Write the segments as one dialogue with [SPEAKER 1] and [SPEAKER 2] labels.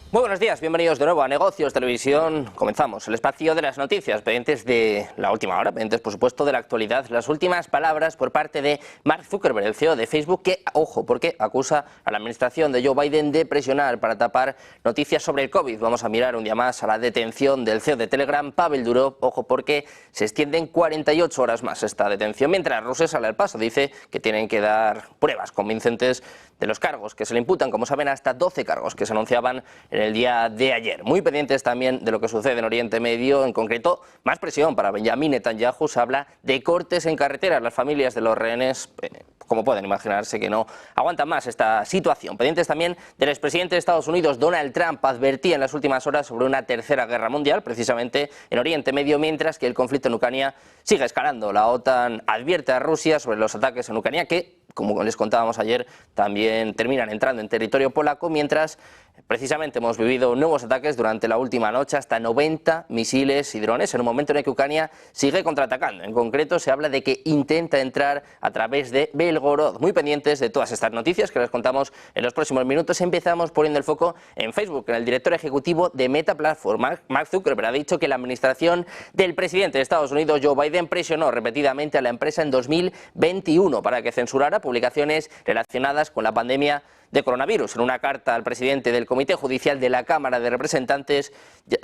[SPEAKER 1] Muy buenos días, bienvenidos de nuevo a Negocios Televisión. Comenzamos el espacio de las noticias, pendientes de la última hora, pendientes por supuesto de la actualidad. Las últimas palabras por parte de Mark Zuckerberg, el CEO de Facebook, que, ojo, porque acusa a la administración de Joe Biden de presionar para tapar noticias sobre el COVID. Vamos a mirar un día más a la detención del CEO de Telegram, Pavel Durov, ojo, porque se extienden 48 horas más esta detención, mientras Rusia sale al paso, dice que tienen que dar pruebas convincentes de los cargos que se le imputan, como saben, hasta 12 cargos que se anunciaban en el día de ayer. Muy pendientes también de lo que sucede en Oriente Medio, en concreto, más presión para Benjamin Netanyahu. Se habla de cortes en carretera. Las familias de los rehenes, como pueden imaginarse, que no aguantan más esta situación. Pendientes también del expresidente de Estados Unidos, Donald Trump, advertía en las últimas horas sobre una tercera guerra mundial, precisamente en Oriente Medio, mientras que el conflicto en Ucrania sigue escalando. La OTAN advierte a Rusia sobre los ataques en Ucrania que, como les contábamos ayer, también terminan entrando en territorio polaco, mientras precisamente hemos vivido nuevos ataques durante la última noche, hasta 90 misiles y drones, en un momento en el que Ucrania sigue contraatacando. En concreto, se habla de que intenta entrar a través de Belgorod. Muy pendientes de todas estas noticias que les contamos en los próximos minutos. Empezamos poniendo el foco en Facebook, en el director ejecutivo de Meta Platforms, Mark Zuckerberg, ha dicho que la administración del presidente de Estados Unidos, Joe Biden, presionó repetidamente a la empresa en 2021 para que censurara publicaciones relacionadas con la pandemia de coronavirus. En una carta al presidente del Comité Judicial de la Cámara de Representantes,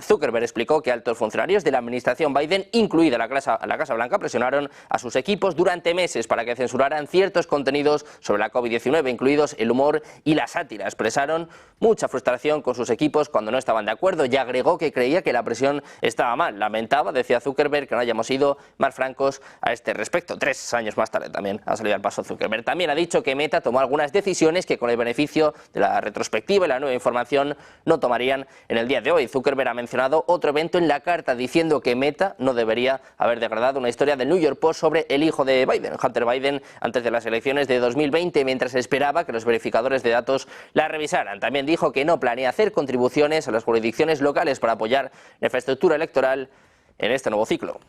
[SPEAKER 1] Zuckerberg explicó que altos funcionarios de la administración Biden, incluida la Casa Blanca, presionaron a sus equipos durante meses para que censuraran ciertos contenidos sobre la COVID-19, incluidos el humor y la sátira. Expresaron mucha frustración con sus equipos cuando no estaban de acuerdo y agregó que creía que la presión estaba mal. Lamentaba, decía Zuckerberg, que no hayamos sido más francos a este respecto. 3 años más tarde también ha salido al paso Zuckerberg. También ha dicho que Meta tomó algunas decisiones que, con el beneficio de la retrospectiva y la nueva información, no tomarían en el día de hoy. Zuckerberg ha mencionado otro evento en la carta, diciendo que Meta no debería haber degradado una historia del New York Post sobre el hijo de Biden, Hunter Biden, antes de las elecciones de 2020, mientras esperaba que los verificadores de datos la revisaran. También dijo que no planea hacer contribuciones a las jurisdicciones locales para apoyar la infraestructura electoral en este nuevo ciclo.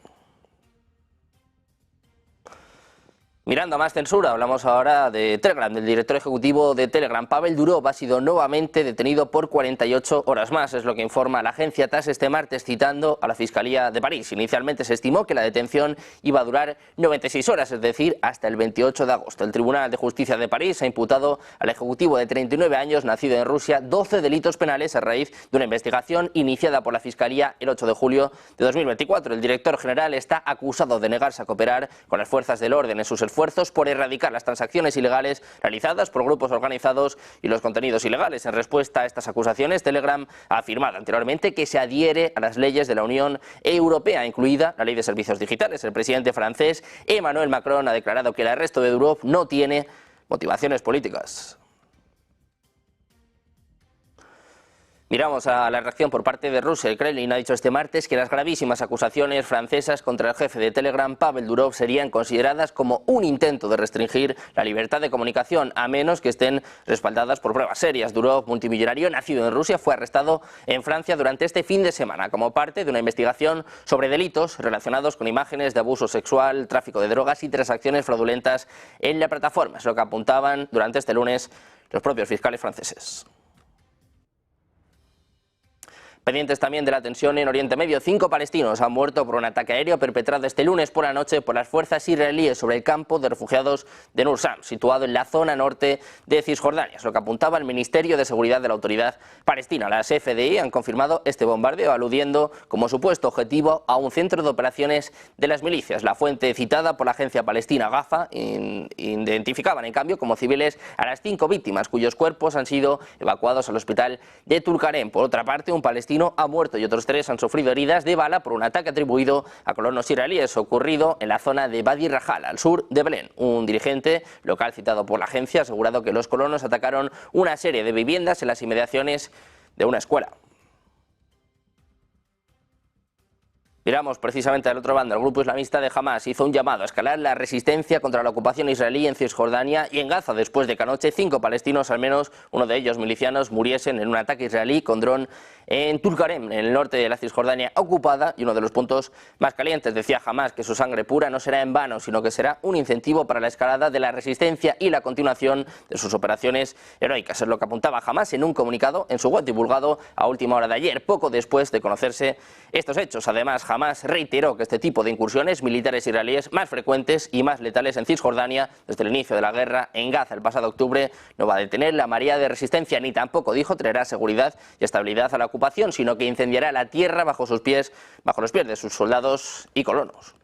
[SPEAKER 1] Mirando a más censura, hablamos ahora de Telegram, del director ejecutivo de Telegram. Pavel Durov ha sido nuevamente detenido por 48 horas más, es lo que informa la agencia TASS este martes, citando a la Fiscalía de París. Inicialmente se estimó que la detención iba a durar 96 horas, es decir, hasta el 28 de agosto. El Tribunal de Justicia de París ha imputado al ejecutivo de 39 años, nacido en Rusia, 12 delitos penales a raíz de una investigación iniciada por la Fiscalía el 8 de julio de 2024. El director general está acusado de negarse a cooperar con las fuerzas del orden en sus esfuerzos por erradicar las transacciones ilegales realizadas por grupos organizados y los contenidos ilegales. En respuesta a estas acusaciones, Telegram ha afirmado anteriormente que se adhiere a las leyes de la Unión Europea, incluida la Ley de Servicios Digitales. El presidente francés Emmanuel Macron ha declarado que el arresto de Durov no tiene motivaciones políticas. Miramos a la reacción por parte de Rusia. El Kremlin ha dicho este martes que las gravísimas acusaciones francesas contra el jefe de Telegram, Pavel Durov, serían consideradas como un intento de restringir la libertad de comunicación, a menos que estén respaldadas por pruebas serias. Durov, multimillonario nacido en Rusia, fue arrestado en Francia durante este fin de semana como parte de una investigación sobre delitos relacionados con imágenes de abuso sexual, tráfico de drogas y transacciones fraudulentas en la plataforma. Es lo que apuntaban durante este lunes los propios fiscales franceses. Pendientes también de la tensión en Oriente Medio, 5 palestinos han muerto por un ataque aéreo perpetrado este lunes por la noche por las fuerzas israelíes sobre el campo de refugiados de Nur Sam, situado en la zona norte de Cisjordania, es lo que apuntaba el Ministerio de Seguridad de la Autoridad Palestina. Las FDI han confirmado este bombardeo, aludiendo como supuesto objetivo a un centro de operaciones de las milicias. La fuente citada por la agencia palestina Gaza identificaban en cambio como civiles a las 5 víctimas, cuyos cuerpos han sido evacuados al hospital de Tulkarem. Por otra parte, un palestino ha muerto y otros 3 han sufrido heridas de bala por un ataque atribuido a colonos israelíes ocurrido en la zona de Wadi Rajal, al sur de Belén. Un dirigente local citado por la agencia ha asegurado que los colonos atacaron una serie de viviendas en las inmediaciones de una escuela. Miramos precisamente al otro bando. El grupo islamista de Hamas hizo un llamado a escalar la resistencia contra la ocupación israelí en Cisjordania y en Gaza, después de que anoche 5 palestinos, al menos uno de ellos milicianos, muriesen en un ataque israelí con dron en Tulkarem, en el norte de la Cisjordania ocupada, y uno de los puntos más calientes. Decía Hamas que su sangre pura no será en vano, sino que será un incentivo para la escalada de la resistencia y la continuación de sus operaciones heroicas. Es lo que apuntaba Hamas en un comunicado en su web divulgado a última hora de ayer, poco después de conocerse estos hechos. Además, Hamas reiteró que este tipo de incursiones militares israelíes más frecuentes y más letales en Cisjordania desde el inicio de la guerra en Gaza el pasado octubre no va a detener la marea de resistencia, ni tampoco, dijo, traerá seguridad y estabilidad a la ocupación, sino que incendiará la tierra bajo los pies de sus soldados y colonos.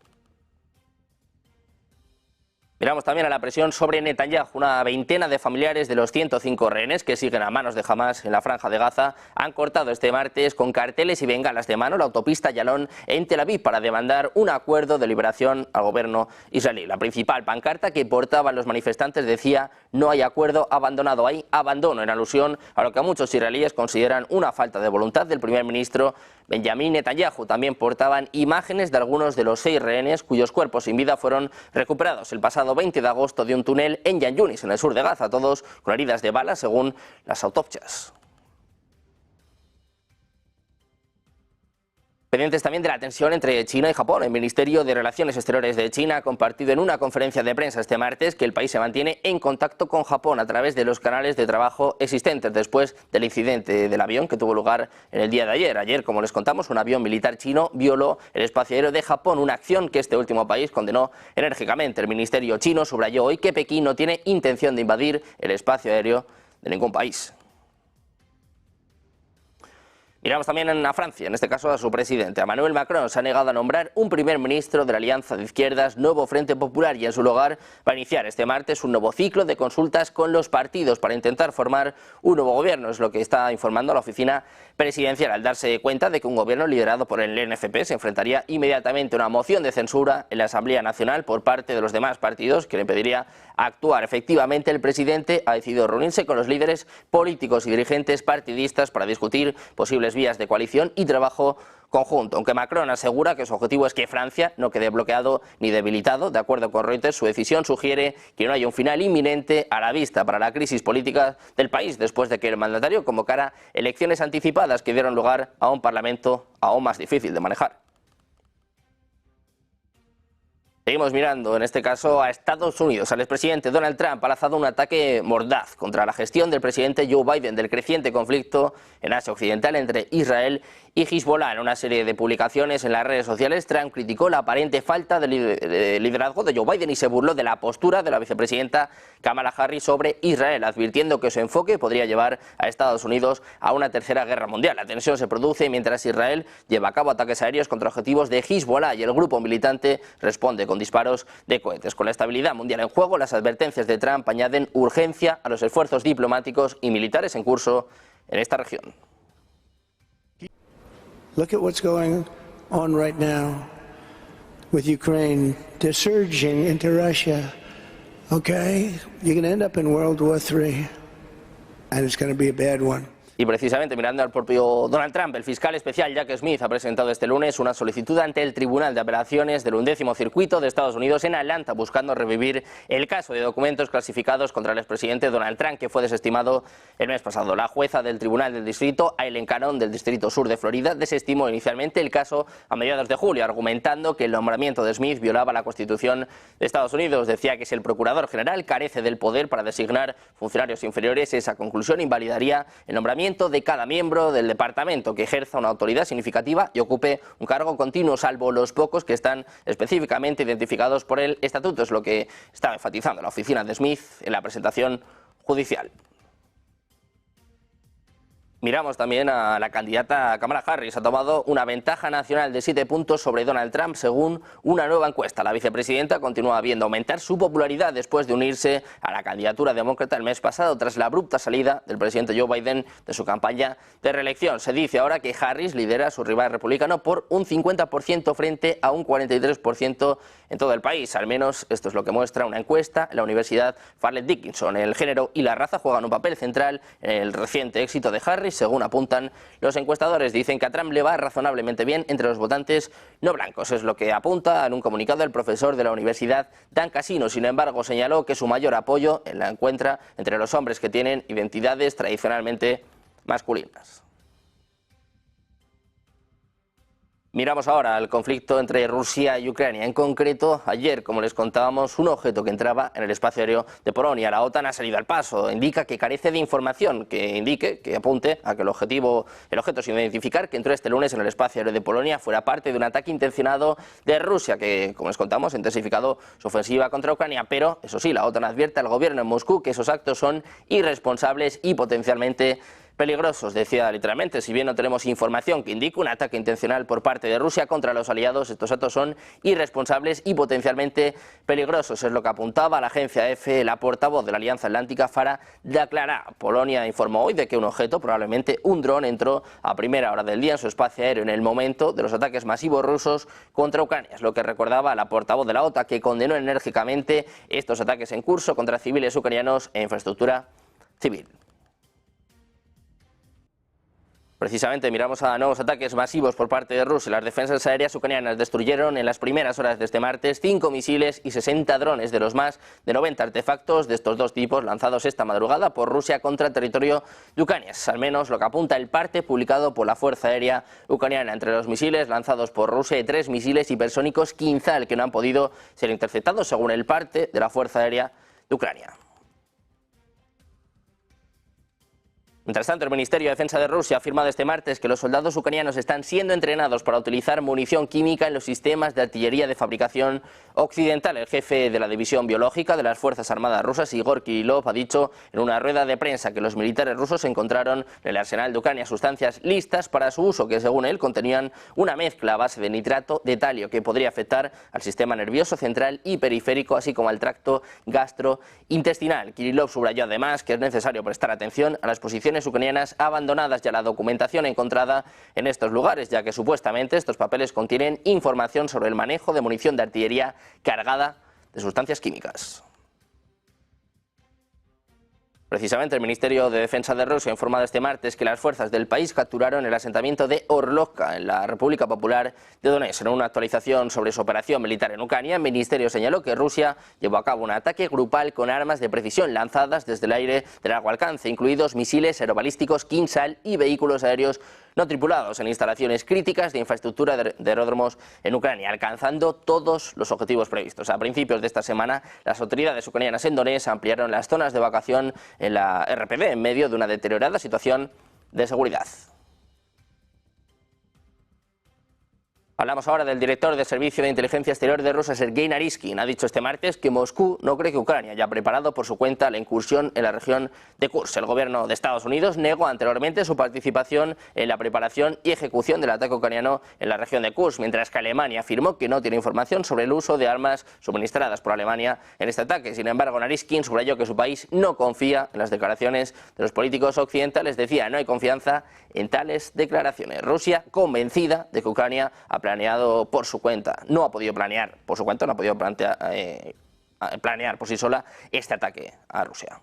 [SPEAKER 1] Miramos también a la presión sobre Netanyahu. Una veintena de familiares de los 105 rehenes que siguen a manos de Hamas en la franja de Gaza han cortado este martes con carteles y bengalas de mano la autopista Yalon en Tel Aviv para demandar un acuerdo de liberación al gobierno israelí. La principal pancarta que portaban los manifestantes decía: no hay acuerdo, abandonado, hay abandono, en alusión a lo que muchos israelíes consideran una falta de voluntad del primer ministro Benjamín Netanyahu. También portaban imágenes de algunos de los 6 rehenes cuyos cuerpos sin vida fueron recuperados el pasado 20 de agosto de un túnel en Yan Yunis, en el sur de Gaza, todos con heridas de bala según las autopsias. Pendientes también de la tensión entre China y Japón. El Ministerio de Relaciones Exteriores de China ha compartido en una conferencia de prensa este martes que el país se mantiene en contacto con Japón a través de los canales de trabajo existentes después del incidente del avión que tuvo lugar en el día de ayer. Ayer, como les contamos, un avión militar chino violó el espacio aéreo de Japón, una acción que este último país condenó enérgicamente. El Ministerio chino subrayó hoy que Pekín no tiene intención de invadir el espacio aéreo de ningún país. Miramos también a Francia, en este caso a su presidente. Emmanuel Macron se ha negado a nombrar un primer ministro de la alianza de izquierdas Nuevo Frente Popular y en su lugar va a iniciar este martes un nuevo ciclo de consultas con los partidos para intentar formar un nuevo gobierno. Es lo que está informando la oficina presidencial al darse cuenta de que un gobierno liderado por el NFP se enfrentaría inmediatamente a una moción de censura en la Asamblea Nacional por parte de los demás partidos que le impediría actuar. Efectivamente, el presidente ha decidido reunirse con los líderes políticos y dirigentes partidistas para discutir posibles vías de coalición y trabajo conjunto, aunque Macron asegura que su objetivo es que Francia no quede bloqueado ni debilitado. De acuerdo con Reuters, su decisión sugiere que no haya un final inminente a la vista para la crisis política del país después de que el mandatario convocara elecciones anticipadas que dieron lugar a un parlamento aún más difícil de manejar. Seguimos mirando, en este caso, a Estados Unidos. El expresidente Donald Trump ha lanzado un ataque mordaz contra la gestión del presidente Joe Biden del creciente conflicto en Asia Occidental entre Israel y Hezbollah. En una serie de publicaciones en las redes sociales, Trump criticó la aparente falta de liderazgo de Joe Biden y se burló de la postura de la vicepresidenta Kamala Harris sobre Israel, advirtiendo que su enfoque podría llevar a Estados Unidos a una tercera guerra mundial. La tensión se produce mientras Israel lleva a cabo ataques aéreos contra objetivos de Hezbollah y el grupo militante responde con disparos de cohetes. Con la estabilidad mundial en juego, las advertencias de Trump añaden urgencia a los esfuerzos diplomáticos y militares en curso en esta región.
[SPEAKER 2] Look at what's going on right now with Ukraine. They're surging into Russia. Okay? You're going to end up in World War III, and it's going to be a bad one.
[SPEAKER 1] Y precisamente mirando al propio Donald Trump, el fiscal especial Jack Smith ha presentado este lunes una solicitud ante el Tribunal de Apelaciones del 11º Circuito de Estados Unidos en Atlanta, buscando revivir el caso de documentos clasificados contra el expresidente Donald Trump, que fue desestimado el mes pasado. La jueza del Tribunal del Distrito, Aileen Cannon, del Distrito Sur de Florida, desestimó inicialmente el caso a mediados de julio, argumentando que el nombramiento de Smith violaba la Constitución de Estados Unidos. Decía que si el Procurador General carece del poder para designar funcionarios inferiores, esa conclusión invalidaría el nombramiento de cada miembro del departamento que ejerza una autoridad significativa y ocupe un cargo continuo, salvo los pocos que están específicamente identificados por el estatuto. Es lo que está enfatizando la oficina de Smith en la presentación judicial. Miramos también a la candidata Kamala Harris. Ha tomado una ventaja nacional de 7 puntos sobre Donald Trump según una nueva encuesta. La vicepresidenta continúa viendo aumentar su popularidad después de unirse a la candidatura demócrata el mes pasado tras la abrupta salida del presidente Joe Biden de su campaña de reelección. Se dice ahora que Harris lidera a su rival republicano por un 50% frente a un 43% en todo el país. Al menos esto es lo que muestra una encuesta en la Universidad Fairleigh Dickinson. El género y la raza juegan un papel central en el reciente éxito de Harris y según apuntan los encuestadores dicen que a Trump le va razonablemente bien entre los votantes no blancos. Es lo que apunta en un comunicado el profesor de la Universidad Dan Cassino. Sin embargo, señaló que su mayor apoyo la encuentra entre los hombres que tienen identidades tradicionalmente masculinas. Miramos ahora el conflicto entre Rusia y Ucrania. En concreto, ayer, como les contábamos, un objeto que entraba en el espacio aéreo de Polonia. La OTAN ha salido al paso. Indica que carece de información que apunte a que el objeto sin identificar que entró este lunes en el espacio aéreo de Polonia fuera parte de un ataque intencionado de Rusia, que, como les contamos, ha intensificado su ofensiva contra Ucrania. Pero, eso sí, la OTAN advierte al gobierno en Moscú que esos actos son irresponsables y potencialmente peligrosos. Decía literalmente, si bien no tenemos información que indique un ataque intencional por parte de Rusia contra los aliados, estos actos son irresponsables y potencialmente peligrosos. Es lo que apuntaba a la agencia EFE la portavoz de la Alianza Atlántica, Farah Daklara. Polonia informó hoy de que un objeto, probablemente un dron, entró a primera hora del día en su espacio aéreo en el momento de los ataques masivos rusos contra Ucrania. Es lo que recordaba la portavoz de la OTAN, que condenó enérgicamente estos ataques en curso contra civiles ucranianos e infraestructura civil. Precisamente miramos a nuevos ataques masivos por parte de Rusia. Las defensas aéreas ucranianas destruyeron en las primeras horas de este martes 5 misiles y 60 drones de los más de 90 artefactos de estos dos tipos lanzados esta madrugada por Rusia contra el territorio de Ucrania. Es al menos lo que apunta el parte publicado por la Fuerza Aérea Ucraniana. Entre los misiles lanzados por Rusia hay 3 misiles hipersónicos Kinzhal que no han podido ser interceptados según el parte de la Fuerza Aérea de Ucrania. Mientras tanto, el Ministerio de Defensa de Rusia ha afirmado este martes que los soldados ucranianos están siendo entrenados para utilizar munición química en los sistemas de artillería de fabricación occidental. El jefe de la División Biológica de las Fuerzas Armadas rusas, Igor Kirillov, ha dicho en una rueda de prensa que los militares rusos encontraron en el arsenal de Ucrania sustancias listas para su uso que, según él, contenían una mezcla a base de nitrato de talio que podría afectar al sistema nervioso central y periférico, así como al tracto gastrointestinal. Kirillov subrayó además que es necesario prestar atención a las posiciones ucranianas abandonadas y a la documentación encontrada en estos lugares, ya que supuestamente estos papeles contienen información sobre el manejo de munición de artillería cargada de sustancias químicas. Precisamente el Ministerio de Defensa de Rusia ha informado este martes que las fuerzas del país capturaron el asentamiento de Orlovka en la República Popular de Donetsk. En una actualización sobre su operación militar en Ucrania, el ministerio señaló que Rusia llevó a cabo un ataque grupal con armas de precisión lanzadas desde el aire de largo alcance, incluidos misiles aerobalísticos Kinzhal y vehículos aéreos no tripulados en instalaciones críticas de infraestructura de aeródromos en Ucrania, alcanzando todos los objetivos previstos. A principios de esta semana, las autoridades ucranianas en Donetsk ampliaron las zonas de evacuación en la RPD en medio de una deteriorada situación de seguridad. Hablamos ahora del director del Servicio de Inteligencia Exterior de Rusia, Sergei Naryshkin. Ha dicho este martes que Moscú no cree que Ucrania haya preparado por su cuenta la incursión en la región de Kursk. El gobierno de Estados Unidos negó anteriormente su participación en la preparación y ejecución del ataque ucraniano en la región de Kursk, mientras que Alemania afirmó que no tiene información sobre el uso de armas suministradas por Alemania en este ataque. Sin embargo, Naryshkin subrayó que su país no confía en las declaraciones de los políticos occidentales. Decía, no hay confianza en tales declaraciones. Rusia convencida de que Ucrania ha planeado por su cuenta, no ha podido planear por su cuenta, no ha podido planear por sí sola este ataque a Rusia.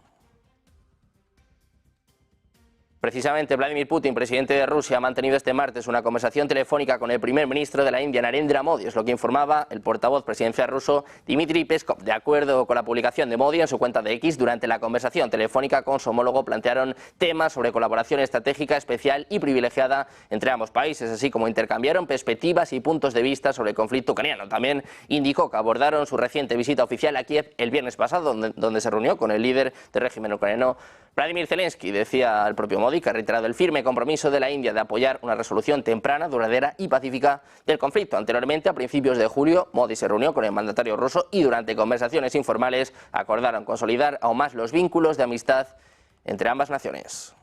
[SPEAKER 1] Precisamente Vladimir Putin, presidente de Rusia, ha mantenido este martes una conversación telefónica con el primer ministro de la India, Narendra Modi. Es lo que informaba el portavoz presidencial ruso Dmitry Peskov. De acuerdo con la publicación de Modi en su cuenta de X, durante la conversación telefónica con su homólogo plantearon temas sobre colaboración estratégica especial y privilegiada entre ambos países, así como intercambiaron perspectivas y puntos de vista sobre el conflicto ucraniano. También indicó que abordaron su reciente visita oficial a Kiev el viernes pasado, donde se reunió con el líder del régimen ucraniano, Vladimir Zelensky. Decía el propio Modi que ha reiterado el firme compromiso de la India de apoyar una resolución temprana, duradera y pacífica del conflicto. Anteriormente, a principios de julio, Modi se reunió con el mandatario ruso y durante conversaciones informales acordaron consolidar aún más los vínculos de amistad entre ambas naciones.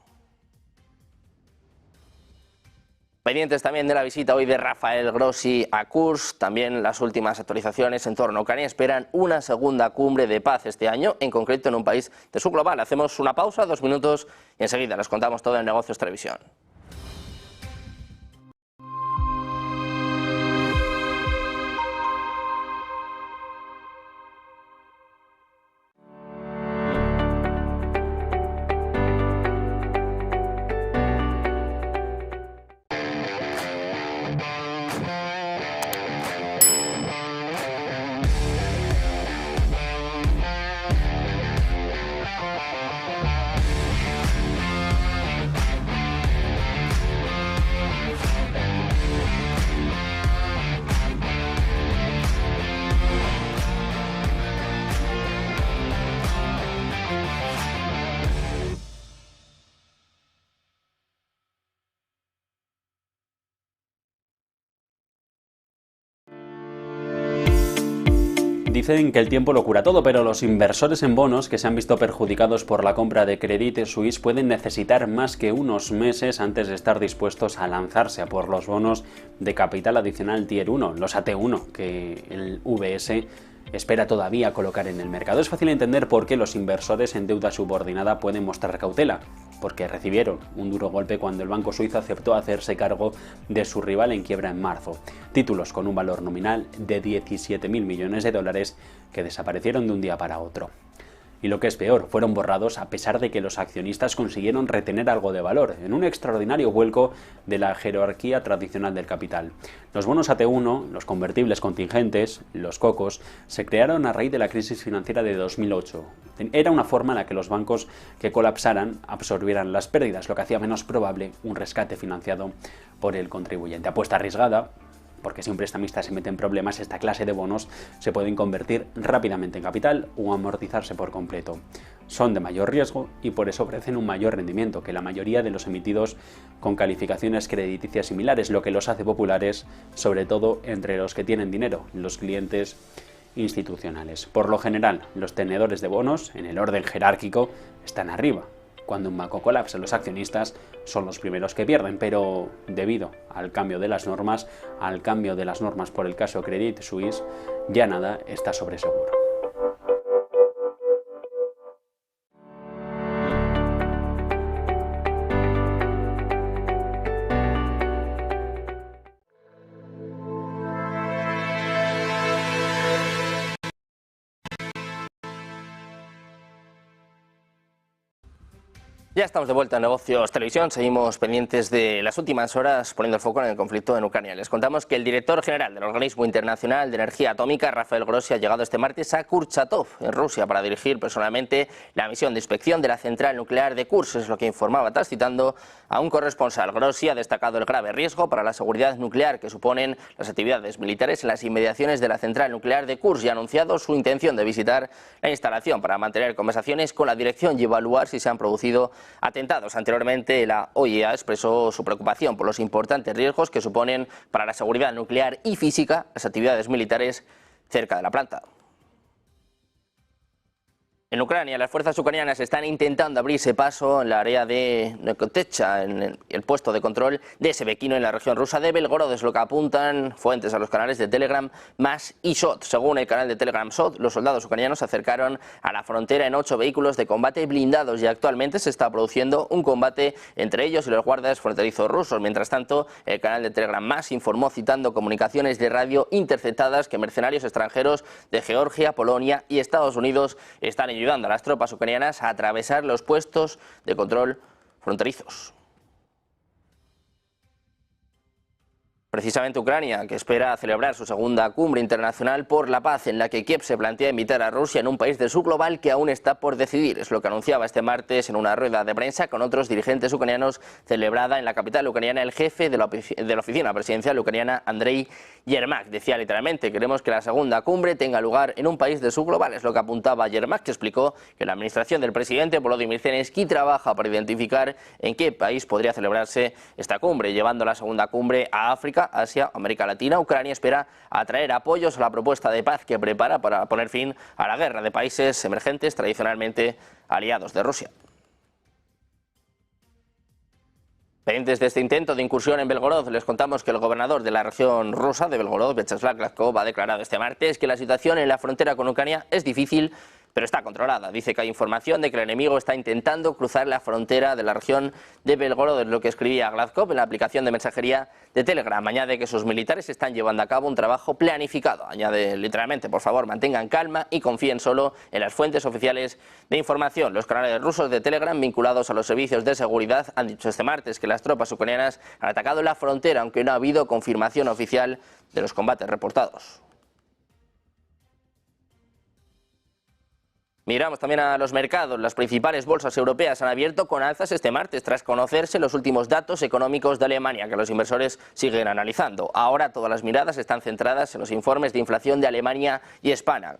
[SPEAKER 1] Pendientes también de la visita hoy de Rafael Grossi a Kursk, también las últimas actualizaciones en torno a Ucrania esperan una segunda cumbre de paz este año, en concreto en un país del sur global. Hacemos una pausa, 2 minutos y enseguida les contamos todo en Negocios Televisión.
[SPEAKER 3] Dicen que el tiempo lo cura todo, pero los inversores en bonos que se han visto perjudicados por la compra de Credit Suisse pueden necesitar más que unos meses antes de estar dispuestos a lanzarse a por los bonos de capital adicional Tier 1, los AT1, que el VS espera todavía colocar en el mercado. Es fácil entender por qué los inversores en deuda subordinada pueden mostrar cautela, porque recibieron un duro golpe cuando el banco suizo aceptó hacerse cargo de su rival en quiebra en marzo. Títulos con un valor nominal de 17.000 millones de dólares que desaparecieron de un día para otro. Y lo que es peor, fueron borrados a pesar de que los accionistas consiguieron retener algo de valor, en un extraordinario vuelco de la jerarquía tradicional del capital. Los bonos AT1, los convertibles contingentes, los COCOs, se crearon a raíz de la crisis financiera de 2008. Era una forma en la que los bancos que colapsaran absorbieran las pérdidas, lo que hacía menos probable un rescate financiado por el contribuyente. Apuesta arriesgada, porque si un prestamista se mete en problemas, esta clase de bonos se pueden convertir rápidamente en capital o amortizarse por completo. Son de mayor riesgo y por eso ofrecen un mayor rendimiento que la mayoría de los emitidos con calificaciones crediticias similares, lo que los hace populares, sobre todo entre los que tienen dinero, los clientes institucionales. Por lo general, los tenedores de bonos, en el orden jerárquico, están arriba. Cuando un banco colapsa, los accionistas son los primeros que pierden, pero debido al cambio de las normas, por el caso Credit Suisse, ya nada está sobre seguro.
[SPEAKER 1] Ya estamos de vuelta en Negocios Televisión, seguimos pendientes de las últimas horas poniendo el foco en el conflicto en Ucrania. Les contamos que el director general del Organismo Internacional de Energía Atómica, Rafael Grossi, ha llegado este martes a Kurchatov, en Rusia, para dirigir personalmente la misión de inspección de la central nuclear de Kursk, es lo que informaba tras citando a un corresponsal. Grossi ha destacado el grave riesgo para la seguridad nuclear que suponen las actividades militares en las inmediaciones de la central nuclear de Kursk y ha anunciado su intención de visitar la instalación para mantener conversaciones con la dirección y evaluar si se han producido atentados. Anteriormente, la OIEA expresó su preocupación por los importantes riesgos que suponen para la seguridad nuclear y física las actividades militares cerca de la planta. En Ucrania, las fuerzas ucranianas están intentando abrirse paso en la área de Nokotecha, en el puesto de control de Sebequino en la región rusa de Belgorod, es lo que apuntan fuentes a los canales de Telegram Más y SOT. Según el canal de Telegram SOT, los soldados ucranianos se acercaron a la frontera en 8 vehículos de combate blindados y actualmente se está produciendo un combate entre ellos y los guardias fronterizos rusos. Mientras tanto, el canal de Telegram Más informó citando comunicaciones de radio interceptadas que mercenarios extranjeros de Georgia, Polonia y Estados Unidos están ayudando a las tropas ucranianas a atravesar los puestos de control fronterizos. Precisamente Ucrania, que espera celebrar su segunda cumbre internacional por la paz, en la que Kiev se plantea invitar a Rusia en un país del sur global que aún está por decidir. Es lo que anunciaba este martes en una rueda de prensa con otros dirigentes ucranianos celebrada en la capital ucraniana el jefe de la oficina presidencial ucraniana, Andrei Yermak. Decía literalmente: queremos que la segunda cumbre tenga lugar en un país del sur global. Es lo que apuntaba Yermak, que explicó que la administración del presidente Volodymyr Zelensky trabaja para identificar en qué país podría celebrarse esta cumbre, llevando la segunda cumbre a África, Asia, América Latina. Ucrania espera atraer apoyos a la propuesta de paz que prepara para poner fin a la guerra de países emergentes tradicionalmente aliados de Rusia. Pendientes de este intento de incursión en Belgorod, les contamos que el gobernador de la región rusa de Belgorod, Vyacheslav Gladkov, ha declarado este martes que la situación en la frontera con Ucrania es difícil, pero está controlada. Dice que hay información de que el enemigo está intentando cruzar la frontera de la región de Belgorod, es lo que escribía Gladkov en la aplicación de mensajería de Telegram. Añade que sus militares están llevando a cabo un trabajo planificado. Añade literalmente: por favor, mantengan calma y confíen solo en las fuentes oficiales de información. Los canales rusos de Telegram vinculados a los servicios de seguridad han dicho este martes que las tropas ucranianas han atacado la frontera, aunque no ha habido confirmación oficial de los combates reportados. Miramos también a los mercados. Las principales bolsas europeas han abierto con alzas este martes tras conocerse los últimos datos económicos de Alemania que los inversores siguen analizando. Ahora todas las miradas están centradas en los informes de inflación de Alemania y España,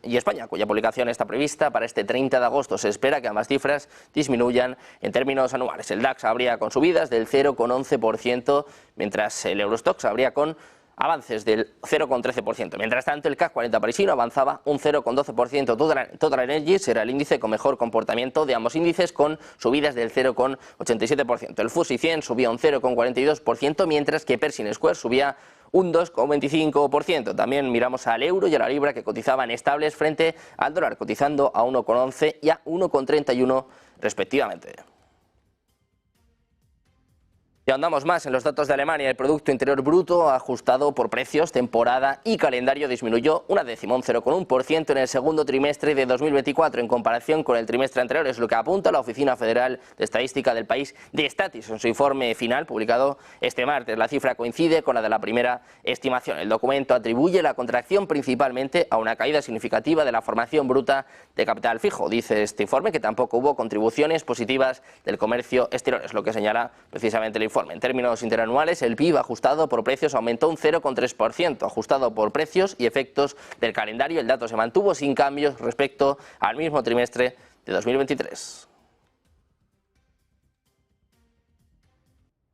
[SPEAKER 1] cuya publicación está prevista para este 30 de agosto. Se espera que ambas cifras disminuyan en términos anuales. El DAX abría con subidas del 0,11%, mientras el Eurostoxx abría con avances del 0,13%. Mientras tanto, el CAC 40 parisino avanzaba un 0,12%. Total Energies era el índice con mejor comportamiento de ambos índices, con subidas del 0,87%. El FTSE 100 subía un 0,42%, mientras que Pershing Square subía un 2,25%. También miramos al euro y a la libra, que cotizaban estables frente al dólar, cotizando a 1,11 y a 1,31 respectivamente. Y andamos más en los datos de Alemania. El Producto Interior Bruto ajustado por precios, temporada y calendario disminuyó un 0,1% en el segundo trimestre de 2024 en comparación con el trimestre anterior. Es lo que apunta la Oficina Federal de Estadística del país de Statis en su informe final publicado este martes. La cifra coincide con la de la primera estimación. El documento atribuye la contracción principalmente a una caída significativa de la formación bruta de capital fijo. Dice este informe que tampoco hubo contribuciones positivas del comercio exterior, es lo que señala precisamente el informe. En términos interanuales, el PIB ajustado por precios aumentó un 0,3%. Ajustado por precios y efectos del calendario, el dato se mantuvo sin cambios respecto al mismo trimestre de 2023.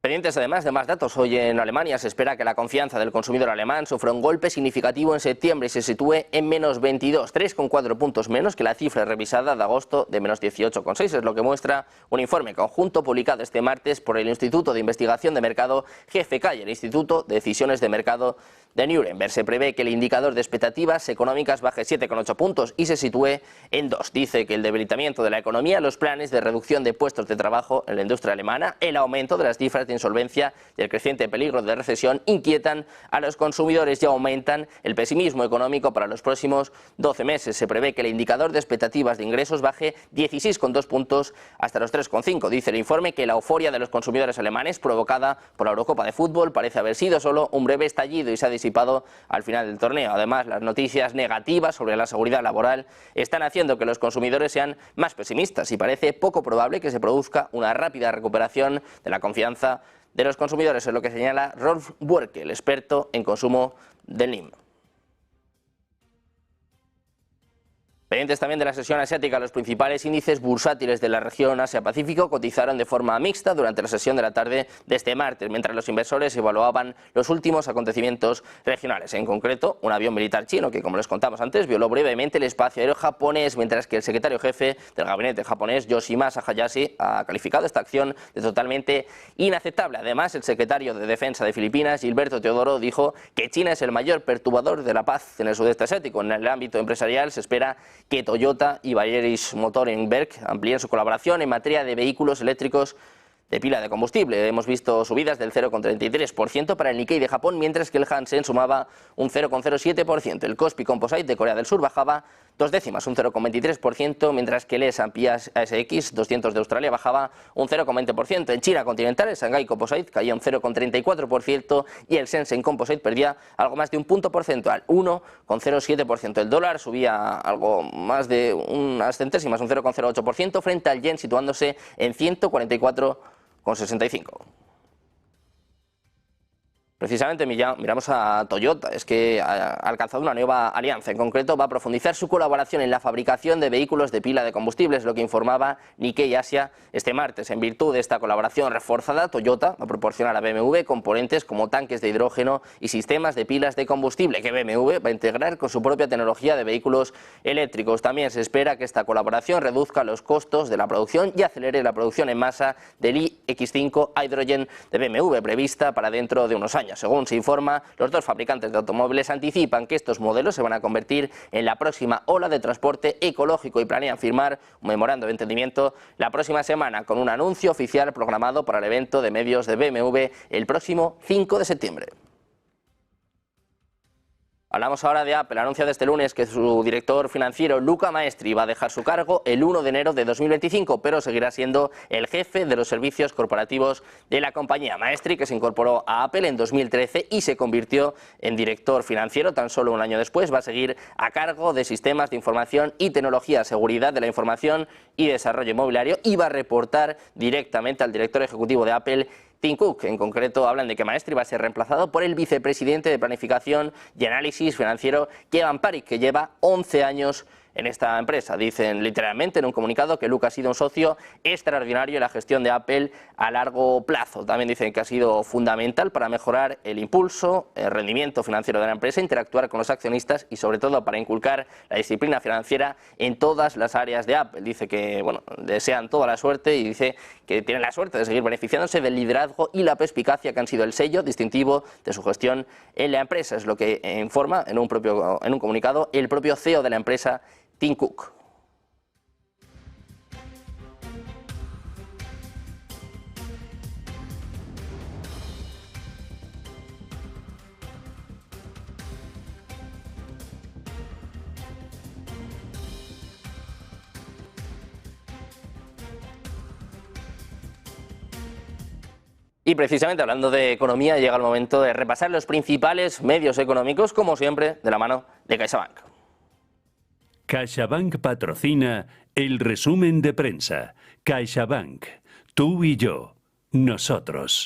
[SPEAKER 1] Pendientes además de más datos, hoy en Alemania se espera que la confianza del consumidor alemán sufra un golpe significativo en septiembre y se sitúe en menos 22, 3,4 puntos menos que la cifra revisada de agosto de menos 18,6. Es lo que muestra un informe conjunto publicado este martes por el Instituto de Investigación de Mercado GfK y el Instituto de Decisiones de Mercado de Nuremberg. Se prevé que el indicador de expectativas económicas baje 7,8 puntos y se sitúe en 2. Dice que el debilitamiento de la economía, los planes de reducción de puestos de trabajo en la industria alemana, el aumento de las cifras de insolvencia y el creciente peligro de recesión inquietan a los consumidores y aumentan el pesimismo económico para los próximos 12 meses. Se prevé que el indicador de expectativas de ingresos baje 16,2 puntos hasta los 3,5. Dice el informe que la euforia de los consumidores alemanes provocada por la Eurocopa de fútbol parece haber sido solo un breve estallido y se ha disipado al final del torneo. Además, las noticias negativas sobre la seguridad laboral están haciendo que los consumidores sean más pesimistas y parece poco probable que se produzca una rápida recuperación de la confianza de los consumidores, es lo que señala Rolf Buerke, el experto en consumo del NIM. Pendientes también de la sesión asiática, los principales índices bursátiles de la región Asia-Pacífico cotizaron de forma mixta durante la sesión de la tarde de este martes, mientras los inversores evaluaban los últimos acontecimientos regionales. En concreto, un avión militar chino que, como les contamos antes, violó brevemente el espacio aéreo japonés, mientras que el secretario jefe del gabinete japonés, Yoshimasa Hayashi, ha calificado esta acción de totalmente inaceptable. Además, el secretario de Defensa de Filipinas, Gilberto Teodoro, dijo que China es el mayor perturbador de la paz en el sudeste asiático. En el ámbito empresarial se espera que Toyota y Bayerische Motorenwerk amplíen su colaboración en materia de vehículos eléctricos de pila de combustible. Hemos visto subidas del 0,33% para el Nikkei de Japón, mientras que el Hansen sumaba un 0,07%. El Kospi Composite de Corea del Sur bajaba 2 décimas, un 0,23%, mientras que el S&P ASX 200 de Australia bajaba un 0,20%. En China continental, el Shanghai Composite caía un 0,34% y el Shenzhen Composite perdía algo más de un punto porcentual, 1,07%. El dólar subía algo más de unas centésimas, un 0,08%, frente al yen situándose en 144,65. Precisamente miramos a Toyota, es que ha alcanzado una nueva alianza. En concreto, va a profundizar su colaboración en la fabricación de vehículos de pila de combustibles, lo que informaba Nikkei Asia este martes. En virtud de esta colaboración reforzada, Toyota va a proporcionar a BMW componentes como tanques de hidrógeno y sistemas de pilas de combustible que BMW va a integrar con su propia tecnología de vehículos eléctricos. También se espera que esta colaboración reduzca los costos de la producción y acelere la producción en masa del iX5 Hydrogen de BMW, prevista para dentro de unos años. Según se informa, los dos fabricantes de automóviles anticipan que estos modelos se van a convertir en la próxima ola de transporte ecológico y planean firmar un memorando de entendimiento la próxima semana con un anuncio oficial programado para el evento de medios de BMW el próximo 5 de septiembre. Hablamos ahora de Apple. Anuncia este lunes que su director financiero, Luca Maestri, va a dejar su cargo el 1 de enero de 2025, pero seguirá siendo el jefe de los servicios corporativos de la compañía. Maestri, que se incorporó a Apple en 2013 y se convirtió en director financiero tan solo un año después, va a seguir a cargo de sistemas de información y tecnología, seguridad de la información y desarrollo inmobiliario, y va a reportar directamente al director ejecutivo de Apple, Tim Cook. En concreto, hablan de que Maestri va a ser reemplazado por el vicepresidente de Planificación y Análisis Financiero, Kevin Parikh, que lleva 11 años en esta empresa. Dicen literalmente en un comunicado que Luke ha sido un socio extraordinario en la gestión de Apple a largo plazo. También dicen que ha sido fundamental para mejorar el impulso, el rendimiento financiero de la empresa, interactuar con los accionistas y sobre todo para inculcar la disciplina financiera en todas las áreas de Apple. Dice que desean toda la suerte y dice que tienen la suerte de seguir beneficiándose del liderazgo y la perspicacia que han sido el sello distintivo de su gestión en la empresa. Es lo que informa en un comunicado el propio CEO de la empresa, Tim Cook. Y precisamente hablando de economía, llega el momento de repasar los principales medios económicos, como siempre, de la mano de CaixaBank.
[SPEAKER 4] CaixaBank patrocina el resumen de prensa. CaixaBank, tú y yo, nosotros.